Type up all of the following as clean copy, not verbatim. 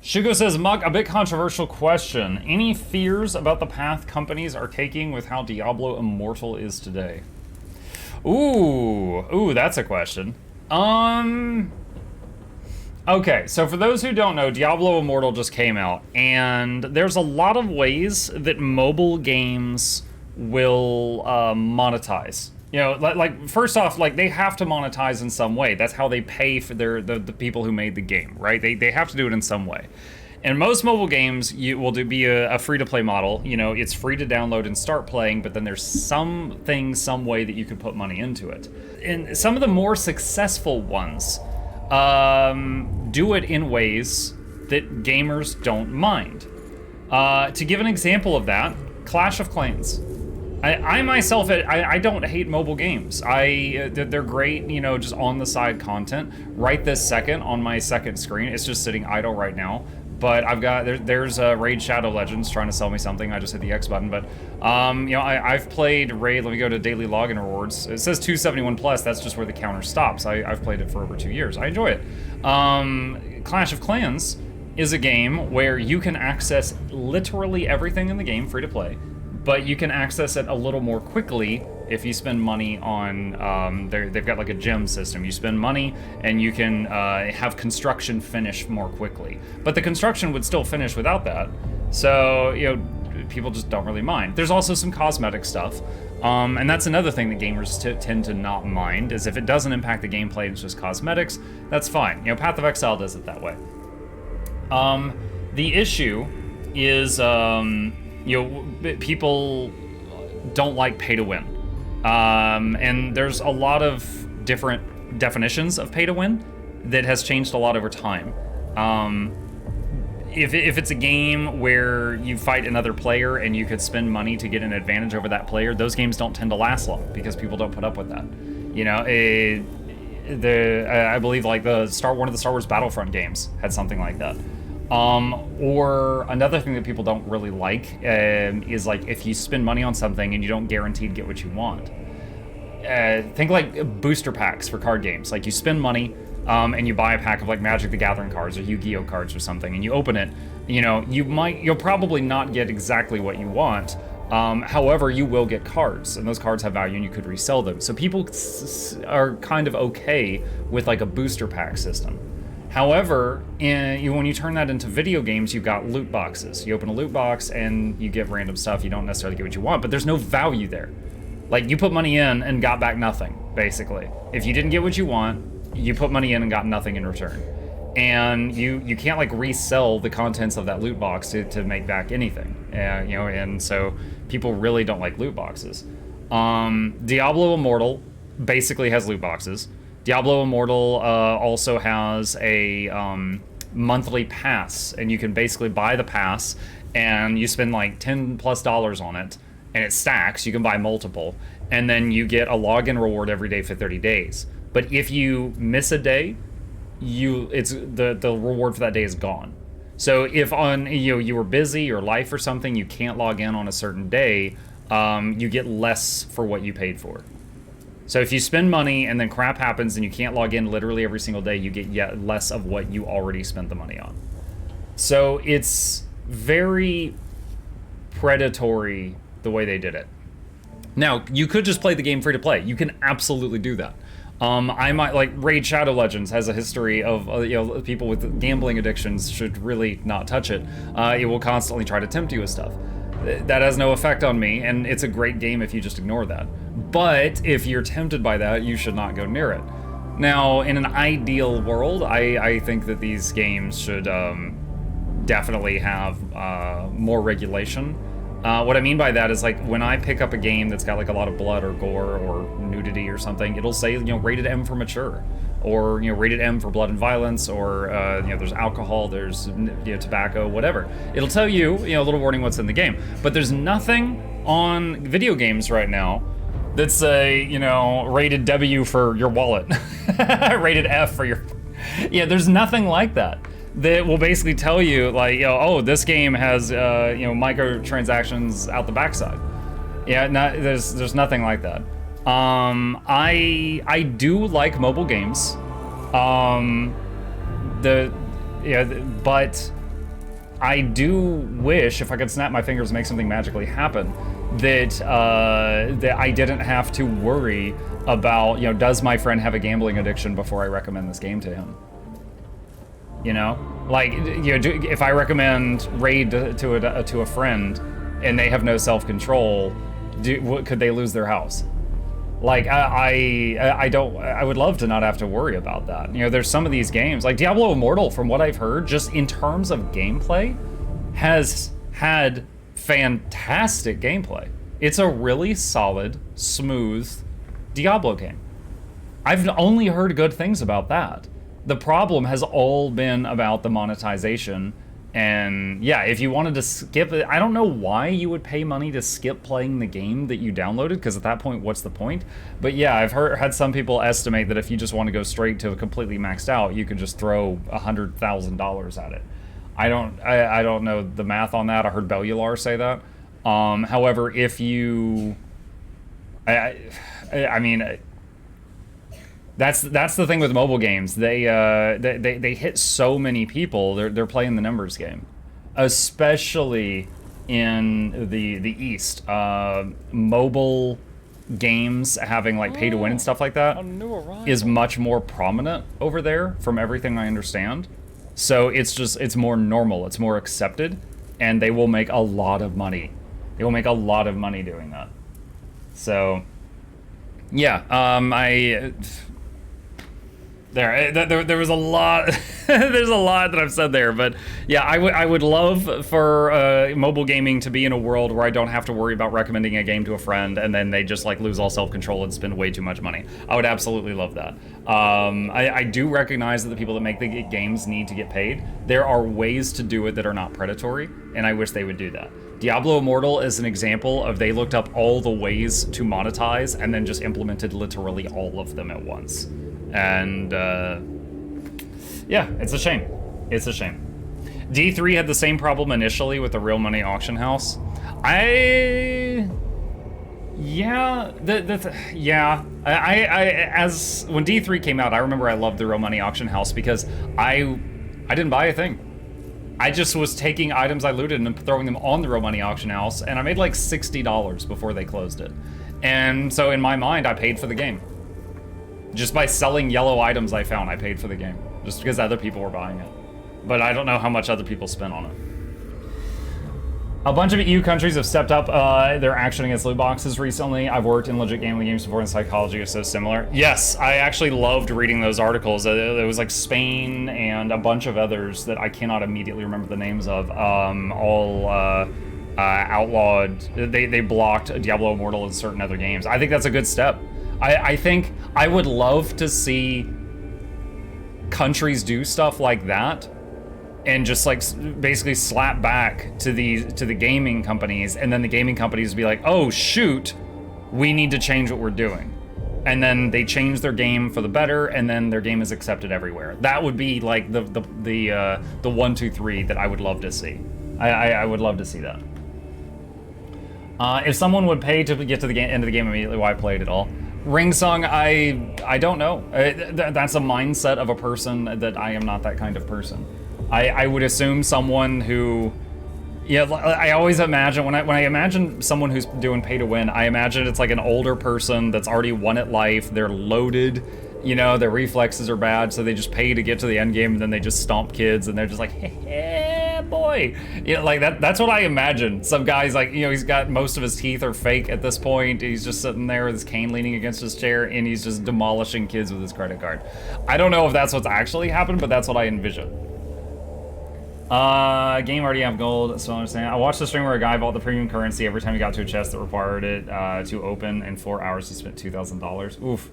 Shugo says, Muck, a bit controversial question. Any fears about the path companies are taking with how Diablo Immortal is today? Ooh, that's a question. Okay, so for those who don't know, Diablo Immortal just came out, and there's a lot of ways that mobile games will monetize. You know, like first off, like they have to monetize in some way. That's how they pay for the people who made the game, right? They have to do it in some way. And most mobile games be a free-to-play model. You know, it's free to download and start playing, but then there's some way that you can put money into it. And some of the more successful ones do it in ways that gamers don't mind. To give an example of that, Clash of Clans. I myself, I don't hate mobile games. They're great, you know, just on the side content. Right this second on my second screen, it's just sitting idle right now. But I've got, there's Raid Shadow Legends trying to sell me something. I just hit the X button, but you know, I've played Raid. Let me go to daily login rewards. It says 271 plus. That's just where the counter stops. I've played it for over 2 years. I enjoy it. Clash of Clans is a game where you can access literally everything in the game free to play, but you can access it a little more quickly if you spend money on, they've got like a gem system. You spend money and you can have construction finish more quickly. But the construction would still finish without that. So, you know, people just don't really mind. There's also some cosmetic stuff. And that's another thing that gamers tend to not mind, is if it doesn't impact the gameplay, it's just cosmetics, that's fine. You know, Path of Exile does it that way. The issue is, you know, people don't like pay to win. And there's a lot of different definitions of pay to win that has changed a lot over time. If it's a game where you fight another player and you could spend money to get an advantage over that player, those games don't tend to last long because people don't put up with that. You know, I believe like one of the Star Wars Battlefront games had something like that. Or another thing that people don't really like is like if you spend money on something and you don't guaranteed get what you want. Think like booster packs for card games. Like you spend money and you buy a pack of like Magic the Gathering cards or Yu-Gi-Oh cards or something, and you open it. You know, you'll probably not get exactly what you want. However, you will get cards, and those cards have value and you could resell them. So people are kind of okay with like a booster pack system. However, when you turn that into video games, you've got loot boxes. You open a loot box and you get random stuff. You don't necessarily get what you want, but there's no value there. Like, you put money in and got back nothing, basically. If you didn't get what you want, you put money in and got nothing in return. And you can't, like, resell the contents of that loot box to make back anything. You know, and so people really don't like loot boxes. Diablo Immortal basically has loot boxes. Diablo Immortal also has a monthly pass, and you can basically buy the pass, and you spend like $10+ on it, and it stacks. You can buy multiple, and then you get a login reward every day for 30 days. But if you miss a day, the reward for that day is gone. So if you were busy or life or something, you can't log in on a certain day, you get less for what you paid for. So if you spend money and then crap happens and you can't log in literally every single day, you get yet less of what you already spent the money on. So it's very predatory the way they did it. Now, you could just play the game free to play. You can absolutely do that. I might, like, Raid Shadow Legends has a history of, you know, people with gambling addictions should really not touch it. It will constantly try to tempt you with stuff. That has no effect on me, and it's a great game if you just ignore that. But if you're tempted by that, you should not go near it. Now, in an ideal world, I think that these games should definitely have more regulation. What I mean by that is, like, when I pick up a game that's got like a lot of blood or gore or nudity or something, it'll say, you know, rated M for mature, or, you know, rated M for blood and violence, or you know, there's alcohol, there's, you know, tobacco, whatever. It'll tell you, you know, a little warning what's in the game. But there's nothing on video games right now that's a, you know, rated W for your wallet, rated F for your, yeah, there's nothing like that. That will basically tell you, like, you know, oh, this game has, you know, microtransactions out the backside. Yeah, there's nothing like that. I do like mobile games. But I do wish, if I could snap my fingers and make something magically happen, that that I didn't have to worry about, you know, does my friend have a gambling addiction before I recommend this game to him? You know, like, you know, if I recommend Raid to a friend and they have no self-control, could they lose their house? Like, I would love to not have to worry about that. You know, there's some of these games, like Diablo Immortal, from what I've heard, just in terms of gameplay, has had fantastic gameplay. It's a really solid, smooth Diablo game. I've only heard good things about that. The problem has all been about the monetization. And yeah, if you wanted to skip it, I don't know why you would pay money to skip playing the game that you downloaded, because at that point, what's the point? But yeah, I've had some people estimate that if you just want to go straight to a completely maxed out, you could just throw $100,000 at it. I don't know the math on that. I heard Bellular say that. However, if you, I mean, that's the thing with mobile games. They hit so many people. They're playing the numbers game, especially in the East. Mobile games having like pay to win and stuff like that is much more prominent over there, from everything I understand. So it's more normal. It's more accepted, and they will make a lot of money. They will make a lot of money doing that. So yeah, There was a lot. There's a lot that I've said there, but yeah, I would love for mobile gaming to be in a world where I don't have to worry about recommending a game to a friend and then they just like lose all self-control and spend way too much money. I would absolutely love that. I do recognize that the people that make the games need to get paid. There are ways to do it that are not predatory, and I wish they would do that. Diablo Immortal is an example of they looked up all the ways to monetize and then just implemented literally all of them at once. And yeah, it's a shame. It's a shame. D3 had the same problem initially with the Real Money Auction House. As when D3 came out, I remember I loved the Real Money Auction House because I didn't buy a thing. I just was taking items I looted and throwing them on the Real Money Auction House, and I made like $60 before they closed it. And so in my mind, I paid for the game. Just by selling yellow items I found, I paid for the game. Just because other people were buying it. But I don't know how much other people spent on it. A bunch of EU countries have stepped up their action against loot boxes recently. I've worked in legit gambling games before, and psychology is so similar. Yes, I actually loved reading those articles. It was like Spain and a bunch of others that I cannot immediately remember the names of. All outlawed. They blocked Diablo Immortal and certain other games. I think that's a good step. I think I would love to see countries do stuff like that and just like basically slap back to the gaming companies, and then the gaming companies be like, oh shoot, we need to change what we're doing. And then they change their game for the better, and then their game is accepted everywhere. That would be like the 1, 2, 3 that I would love to see. I would love to see that. If someone would pay to get to the end of the game immediately, why play it at all? Ringsong, I don't know. That's a mindset of a person that I am not that kind of person. I would assume someone who, yeah, I always imagine, when I imagine someone who's doing pay to win, I imagine it's like an older person that's already won at life, they're loaded, you know, their reflexes are bad, so they just pay to get to the end game, and then they just stomp kids, and they're just like, hey, boy. You know, like that's what I imagine. Some guy's like, you know, he's got most of his teeth are fake at this point, he's just sitting there with his cane leaning against his chair, and he's just demolishing kids with his credit card. I don't know if that's what's actually happened, but that's what I envision. Game already have gold, so I understand. I watched the stream where a guy bought the premium currency every time he got to a chest that required it to open. In 4 hours, he spent $2,000. Oof.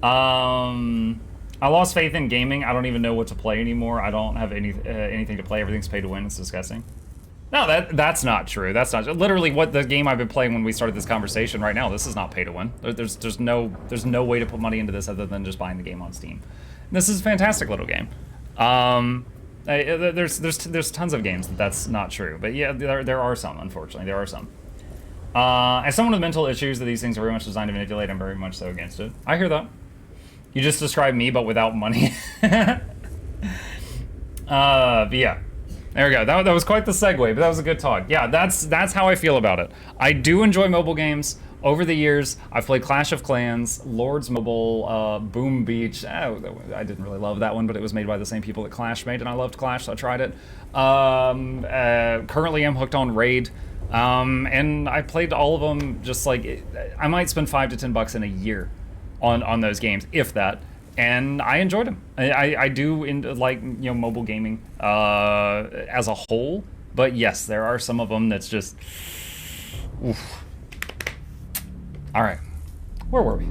I lost faith in gaming. I don't even know what to play anymore. I don't have anything to play. Everything's pay to win. It's disgusting. No, that's not true. That's not literally what the game I've been playing when we started this conversation right now. This is not pay to win. There's no way to put money into this other than just buying the game on Steam. This is a fantastic little game. There's tons of games that's not true, but yeah, there are some. Unfortunately, there are some. As someone with mental issues, that these things are very much designed to manipulate, I'm very much so against it. I hear that. You just described me, but without money. But yeah. There we go. That was quite the segue, but that was a good talk. Yeah, that's how I feel about it. I do enjoy mobile games. Over the years, I've played Clash of Clans, Lords Mobile, Boom Beach. I didn't really love that one, but it was made by the same people that Clash made, and I loved Clash, so I tried it. Currently, I'm hooked on Raid, and I played all of them. Just like I might spend $5 to $10 in a year on those games, if that. And I enjoyed them. I do like mobile gaming as a whole, but yes, there are some of them that's just oof. All right, where were we?